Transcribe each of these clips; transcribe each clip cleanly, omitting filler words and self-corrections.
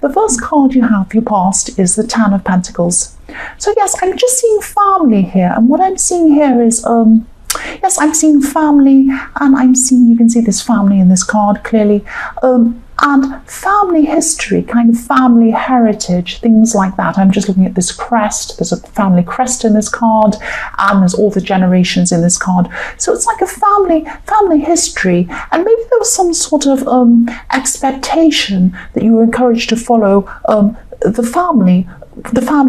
the first card you have, your past, is the Ten of Pentacles. So yes, I'm just seeing family here, and what I'm seeing here is yes, I'm seeing family, and I'm seeing, you can see this family in this card clearly, and family history, kind of family heritage, things like that. I'm just looking at this crest. There's a family crest in this card, and there's all the generations in this card. So it's like a family history, and maybe there was some sort of expectation that you were encouraged to follow the family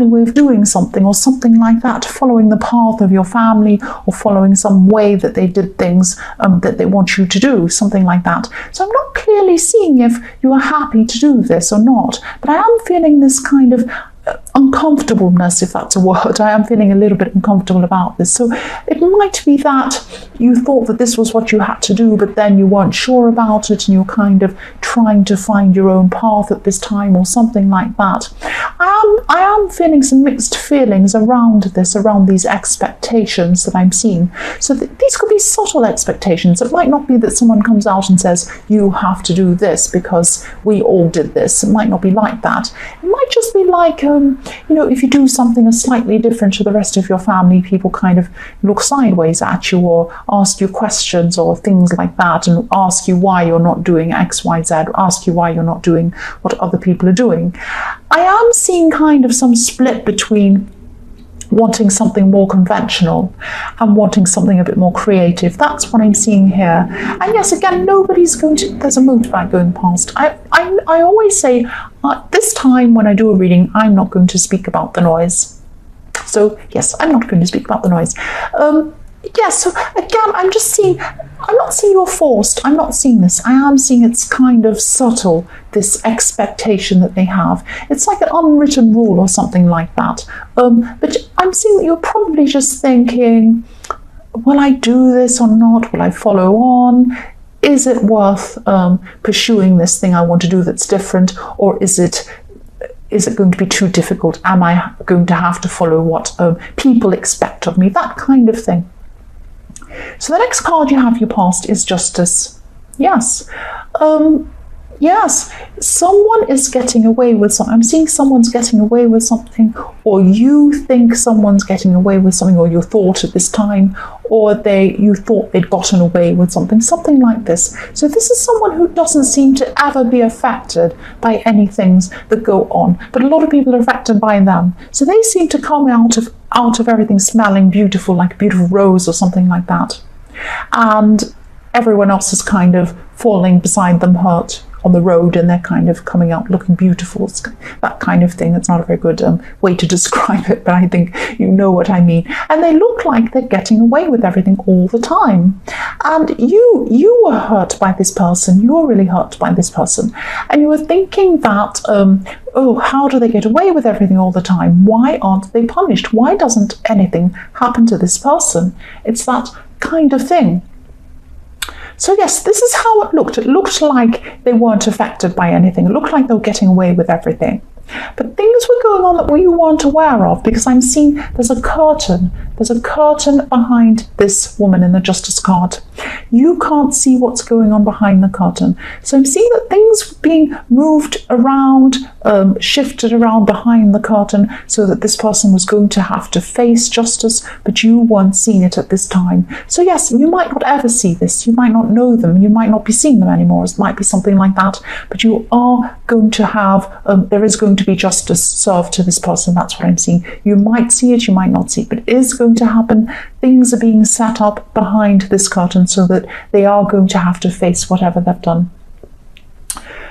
way of doing something, or something like that, following the path of your family, or following some way that they did things that they want you to do, something like that. So I'm not clearly seeing if you are happy to do this or not, but I am feeling this kind of uncomfortableness, if that's a word. I am feeling a little bit uncomfortable about this. So it might be that you thought that this was what you had to do, but then you weren't sure about it, and you're kind of trying to find your own path at this time, or something like that. I am feeling some mixed feelings around this, around these expectations that I'm seeing. So these could be subtle expectations. It might not be that someone comes out and says, you have to do this because we all did this. It might not be like that. It might just be like, if you do something slightly different to the rest of your family, people kind of look sideways at you, or ask you questions or things like that, and ask you why you're not doing X, Y, Z, ask you why you're not doing what other people are doing. I am seeing kind of some split between wanting something more conventional and wanting something a bit more creative. That's what I'm seeing here. And yes, again, nobody's going to, there's a motorbike going past. I always say, this time when I do a reading, I'm not going to speak about the noise. So yes, I'm not going to speak about the noise. Yes, so again, I'm just seeing, I'm not seeing you're forced. I'm not seeing this. I am seeing it's kind of subtle, this expectation that they have. It's like an unwritten rule or something like that. But I'm seeing that you're probably just thinking, will I do this or not? Will I follow on? Is it worth pursuing this thing I want to do that's different? Or is it going to be too difficult? Am I going to have to follow what people expect of me? That kind of thing. So the next card you have, your past, is Justice. Yes. Yes, someone is getting away with something. I'm seeing someone's getting away with something, or you think someone's getting away with something, or you thought at this time, or you thought they'd gotten away with something like this. So this is someone who doesn't seem to ever be affected by any things that go on, but a lot of people are affected by them. So they seem to come out of everything smelling beautiful, like a beautiful rose or something like that. And everyone else is kind of falling beside them hurt on the road, and they're kind of coming out looking beautiful. It's that kind of thing. It's not a very good way to describe it, but I think you know what I mean. And they look like they're getting away with everything all the time. And you were hurt by this person. You were really hurt by this person. And you were thinking that, oh, how do they get away with everything all the time? Why aren't they punished? Why doesn't anything happen to this person? It's that kind of thing. So yes, this is how it looked. It looked like they weren't affected by anything. It looked like they were getting away with everything. But things were going on that you weren't aware of, because I'm seeing there's a curtain. There's a curtain behind this woman in the Justice card. You can't see what's going on behind the curtain. So I'm seeing that things were being moved around, shifted around behind the curtain, so that this person was going to have to face justice, but you weren't seeing it at this time. So yes, you might not ever see this. You might not know them. You might not be seeing them anymore. It might be something like that. But you are going to have, there is going to be justice served to this person. That's what I'm seeing. You might see it, you might not see it, but it is going to happen. Things are being set up behind this curtain so that they are going to have to face whatever they've done.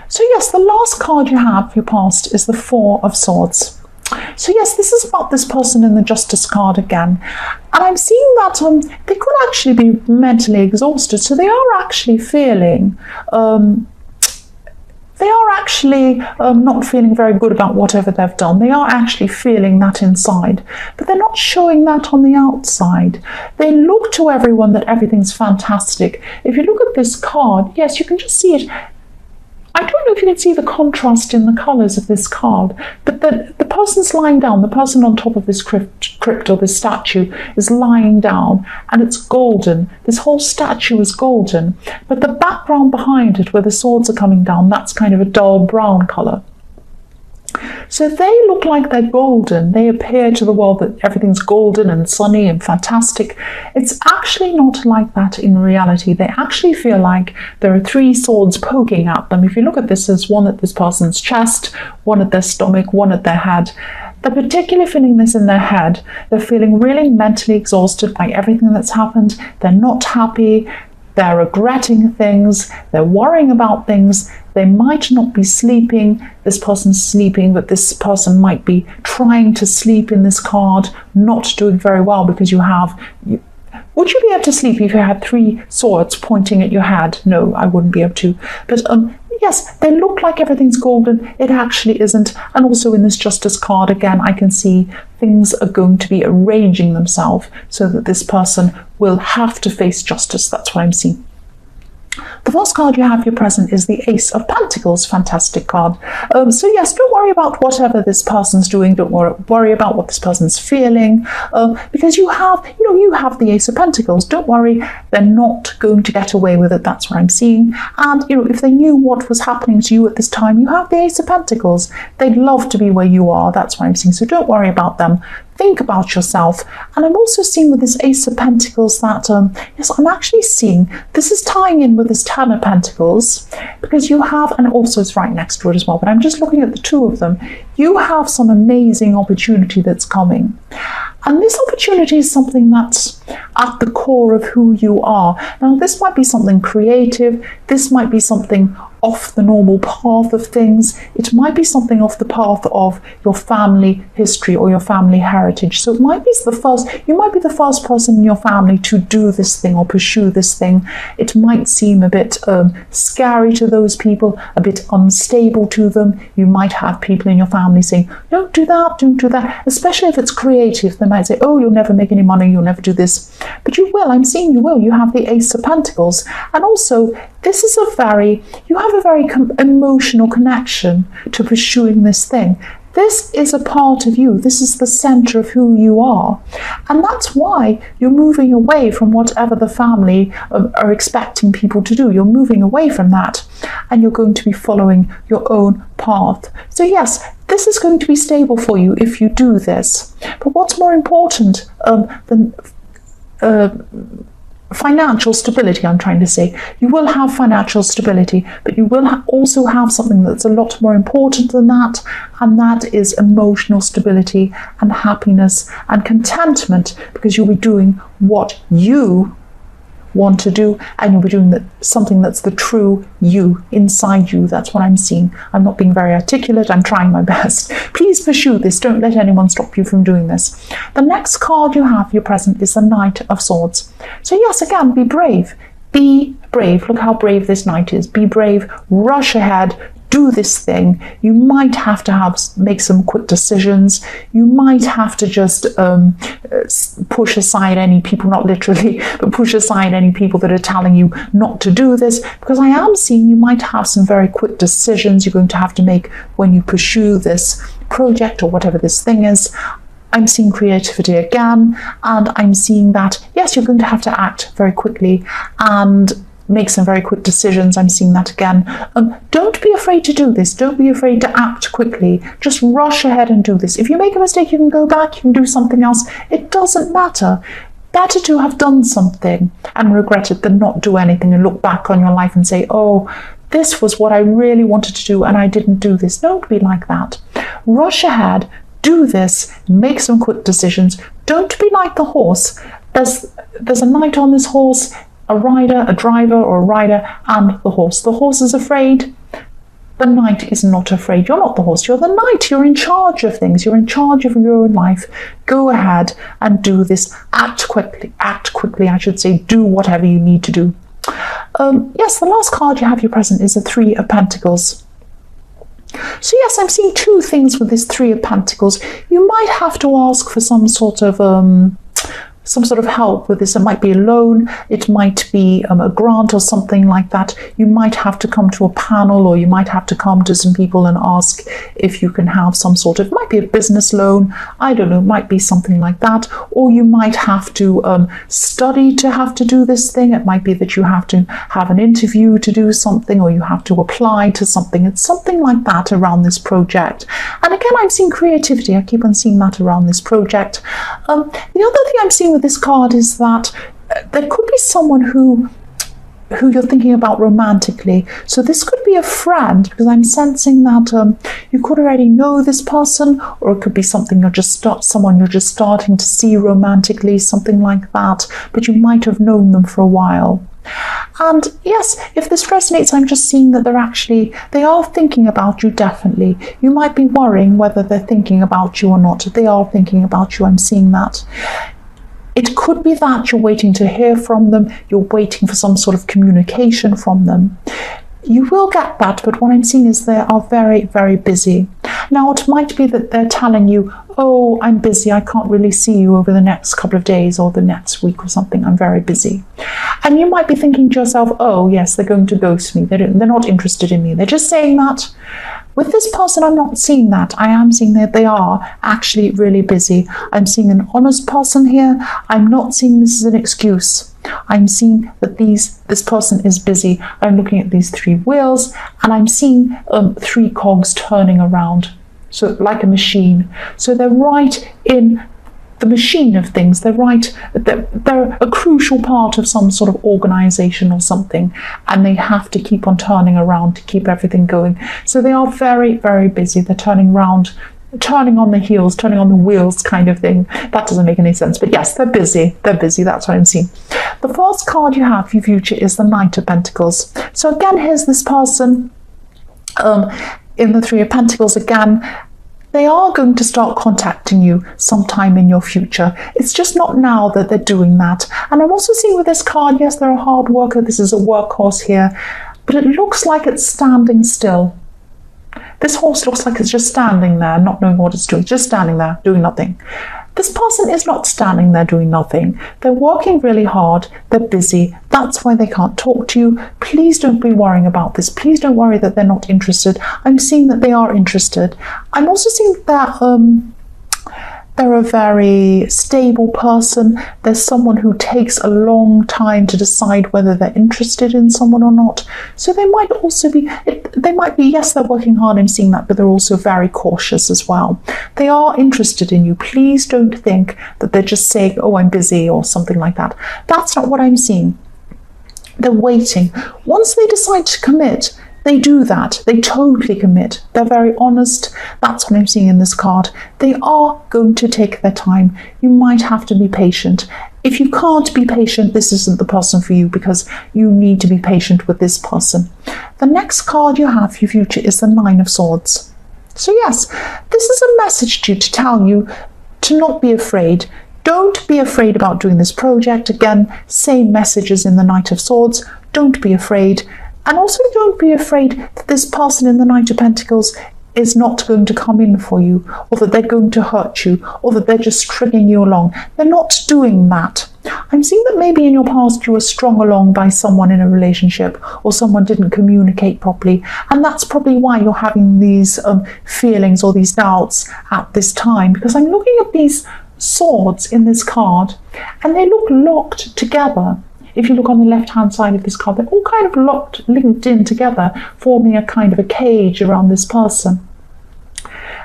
So yes, the last card you have, your past, is the Four of Swords. So yes, this is about this person in the Justice card again. And I'm seeing that they could actually be mentally exhausted. So they are actually feeling not feeling very good about whatever they've done. They are actually feeling that inside, but they're not showing that on the outside. They look to everyone that everything's fantastic. If you look at this card, yes, you can just see it. I don't know if you can see the contrast in the colours of this card, but the person's lying down. The person on top of this crypt or this statue is lying down, and it's golden. This whole statue is golden, but the background behind it, where the swords are coming down, that's kind of a dull brown colour. So they look like they're golden. They appear to the world that everything's golden and sunny and fantastic. It's actually not like that in reality. They actually feel like there are three swords poking at them. If you look at this, there's one at this person's chest, one at their stomach, one at their head. They're particularly feeling this in their head. They're feeling really mentally exhausted by everything that's happened. They're not happy. They're regretting things. They're worrying about things. They might not be sleeping. This person's sleeping, but this person might be trying to sleep in this card, not doing very well because you have... Would you be able to sleep if you had three swords pointing at your head? No, I wouldn't be able to. But yes, they look like everything's golden. It actually isn't. And also in this Justice card, again, I can see things are going to be arranging themselves so that this person will have to face justice. That's what I'm seeing. The first card you have here present is the Ace of Pentacles. Fantastic card. So yes, don't worry about whatever this person's doing. Don't worry about what this person's feeling, because you have the Ace of Pentacles. Don't worry, they're not going to get away with it. That's what I'm seeing. And if they knew what was happening to you at this time, you have the Ace of Pentacles. They'd love to be where you are. That's what I'm seeing. So don't worry about them. Think about yourself. And I'm also seeing with this Ace of Pentacles that, yes, I'm actually seeing this is tying in with this Ten of Pentacles, because you have, and also it's right next to it as well, but I'm just looking at the two of them. You have some amazing opportunity that's coming. And this opportunity is something that's at the core of who you are. Now, this might be something creative. This might be something off the normal path of things. It might be something off the path of your family history or your family heritage. So it might be you might be the first person in your family to do this thing or pursue this thing. It might seem a bit scary to those people, a bit unstable to them. You might have people in your family saying, don't do that, don't do that, especially if it's creative. They might say, oh, you'll never make any money, you'll never do this. But you will, I'm seeing you will. You have the Ace of Pentacles. And also, this is you have a very emotional connection to pursuing this thing. This is a part of you. This is the center of who you are. And that's why you're moving away from whatever the family are expecting people to do. You're moving away from that and you're going to be following your own path. So yes, this is going to be stable for you if you do this. But what's more important than financial stability, I'm trying to say. You will have financial stability, but you will also have something that's a lot more important than that, and that is emotional stability and happiness and contentment, because you'll be doing what you want to do, and you'll be doing something that's the true you inside you. That's what I'm seeing. I'm not being very articulate. I'm trying my best. Please pursue this. Don't let anyone stop you from doing this. The next card you have here present is the Knight of Swords. So yes, again, be brave. Be brave. Look how brave this knight is. Be brave. Rush ahead. Do this thing. You might have to make some quick decisions. You might have to just push aside any people, not literally, but push aside any people that are telling you not to do this, because I am seeing you might have some very quick decisions you're going to have to make when you pursue this project or whatever this thing is. I'm seeing creativity again, and I'm seeing that, yes, you're going to have to act very quickly and make some very quick decisions. I'm seeing that again. Don't be afraid to do this. Don't be afraid to act quickly. Just rush ahead and do this. If you make a mistake, you can go back, you can do something else. It doesn't matter. Better to have done something and regret it than not do anything and look back on your life and say, oh, this was what I really wanted to do and I didn't do this. Don't be like that. Rush ahead, do this, make some quick decisions. Don't be like the horse. There's a knight on this horse, a rider, a driver or a rider, and the horse. The horse is afraid. The knight is not afraid. You're not the horse, you're the knight. You're in charge of things. You're in charge of your own life. Go ahead and do this. Act quickly, I should say. Do whatever you need to do. Yes, the last card you have here present is the Three of Pentacles. So yes, I'm seeing two things with this Three of Pentacles. You might have to ask for some sort of help with this. It might be a loan, it might be a grant or something like that. You might have to come to a panel, or you might have to come to some people and ask if you can have some sort of, it might be a business loan, I don't know, it might be something like that. Or you might have to study to have to do this thing. It might be that you have to have an interview to do something, or you have to apply to something. It's something like that around this project. And again, I'm seeing creativity. I keep on seeing that around this project. The other thing I'm seeing with this card is that there could be someone who you're thinking about romantically. So this could be a friend, because I'm sensing that you could already know this person, or it could be something someone you're just starting to see romantically, something like that, but you might have known them for a while. And yes, if this resonates, I'm just seeing that they are thinking about you, definitely. You might be worrying whether they're thinking about you or not. They are thinking about you, I'm seeing that. It could be that you're waiting to hear from them, you're waiting for some sort of communication from them. You will get that, but what I'm seeing is they are very, very busy. Now, it might be that they're telling you, oh, I'm busy, I can't really see you over the next couple of days or the next week or something, I'm very busy. And you might be thinking to yourself, oh, yes, they're going to ghost me, they're not interested in me, they're just saying that. With this person, I'm not seeing that. I am seeing that they are actually really busy. I'm seeing an honest person here. I'm not seeing this as an excuse. I'm seeing that this person is busy. I'm looking at these 3 wheels, and I'm seeing 3 cogs turning around, so like a machine. So they're right in the machine of things. They're a crucial part of some sort of organization or something, and they have to keep on turning around to keep everything going. So they are very, very busy. They're turning around, turning on the heels, turning on the wheels kind of thing. That doesn't make any sense, but yes, they're busy. They're busy. That's what I'm seeing. The first card you have for your future is the Knight of Pentacles. So again, here's this person in the 3 of Pentacles again. They are going to start contacting you sometime in your future. It's just not now that they're doing that. And I'm also seeing with this card, yes, they're a hard worker. This is a workhorse here, but it looks like it's standing still. This horse looks like it's just standing there, not knowing what it's doing, just standing there, doing nothing. This person is not standing there doing nothing. They're working really hard. They're busy. That's why they can't talk to you. Please don't be worrying about this. Please don't worry that they're not interested. I'm seeing that they are interested. I'm also seeing that they're a very stable person. There's someone who takes a long time to decide whether they're interested in someone or not. So they might also be, yes, they're working hard, I'm seeing that, but they're also very cautious as well. They are interested in you. Please don't think that they're just saying, oh, I'm busy or something like that. That's not what I'm seeing. They're waiting. Once they decide to commit, they do that. They totally commit. They're very honest. That's what I'm seeing in this card. They are going to take their time. You might have to be patient. If you can't be patient, this isn't the person for you, because you need to be patient with this person. The next card you have for your future is the 9 of Swords. So yes, this is a message to you to tell you to not be afraid. Don't be afraid about doing this project. Again, same messages in the Knight of Swords. Don't be afraid. And also don't be afraid that this person in the Knight of Pentacles is not going to come in for you, or that they're going to hurt you, or that they're just stringing you along. They're not doing that. I'm seeing that maybe in your past you were strung along by someone in a relationship, or someone didn't communicate properly, and that's probably why you're having these feelings or these doubts at this time, because I'm looking at these swords in this card and they look locked together. If you look on the left-hand side of this card, they're all kind of linked in together, forming a kind of a cage around this person.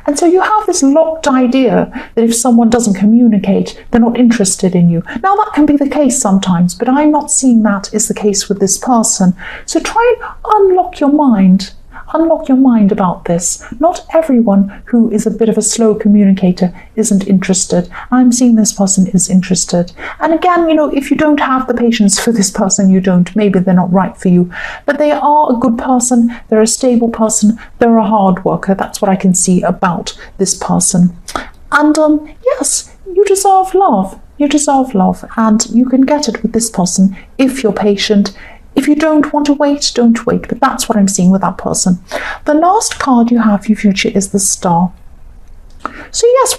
And so you have this locked idea that if someone doesn't communicate, they're not interested in you. Now, that can be the case sometimes, but I'm not seeing that is the case with this person. So try and unlock your mind. Unlock your mind about this. Not everyone who is a bit of a slow communicator isn't interested. I'm seeing this person is interested. And again, if you don't have the patience for this person, maybe they're not right for you. But they are a good person. They're a stable person. They're a hard worker. That's what I can see about this person. And yes, you deserve love. You deserve love. And you can get it with this person if you're patient. If you don't want to wait, don't wait. But that's what I'm seeing with that person. The last card you have for your future is the Star. So yes,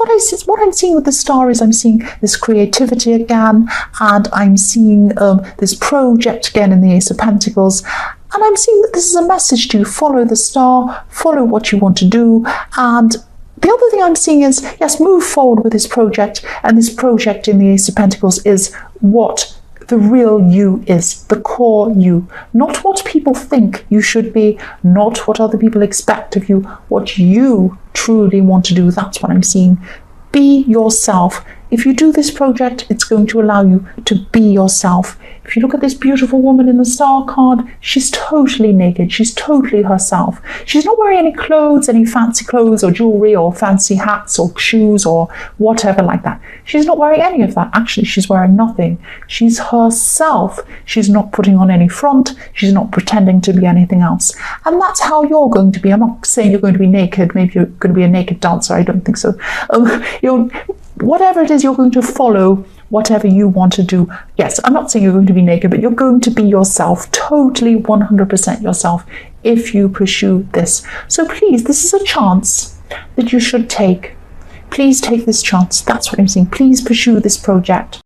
what I'm seeing with the Star is I'm seeing this creativity again, and I'm seeing this project again in the Ace of Pentacles. And I'm seeing that this is a message to you. Follow the Star, follow what you want to do. And the other thing I'm seeing is, yes, move forward with this project. And this project in the Ace of Pentacles is what the real you is, the core you, not what people think you should be, not what other people expect of you, what you truly want to do. That's what I'm seeing. Be yourself. If you do this project, it's going to allow you to be yourself. If you look at this beautiful woman in the star card, she's totally naked. She's totally herself. She's not wearing any clothes, any fancy clothes or jewelry or fancy hats or shoes or whatever like that. She's not wearing any of that. Actually, she's wearing nothing. She's herself. She's not putting on any front. She's not pretending to be anything else. And that's how you're going to be. I'm not saying you're going to be naked. Maybe you're going to be a naked dancer. I don't think so. Whatever it is, you're going to follow whatever you want to do. Yes, I'm not saying you're going to be naked, but you're going to be yourself, totally 100% yourself, if you pursue this. So please, this is a chance that you should take. Please take this chance. That's what I'm saying. Please pursue this project.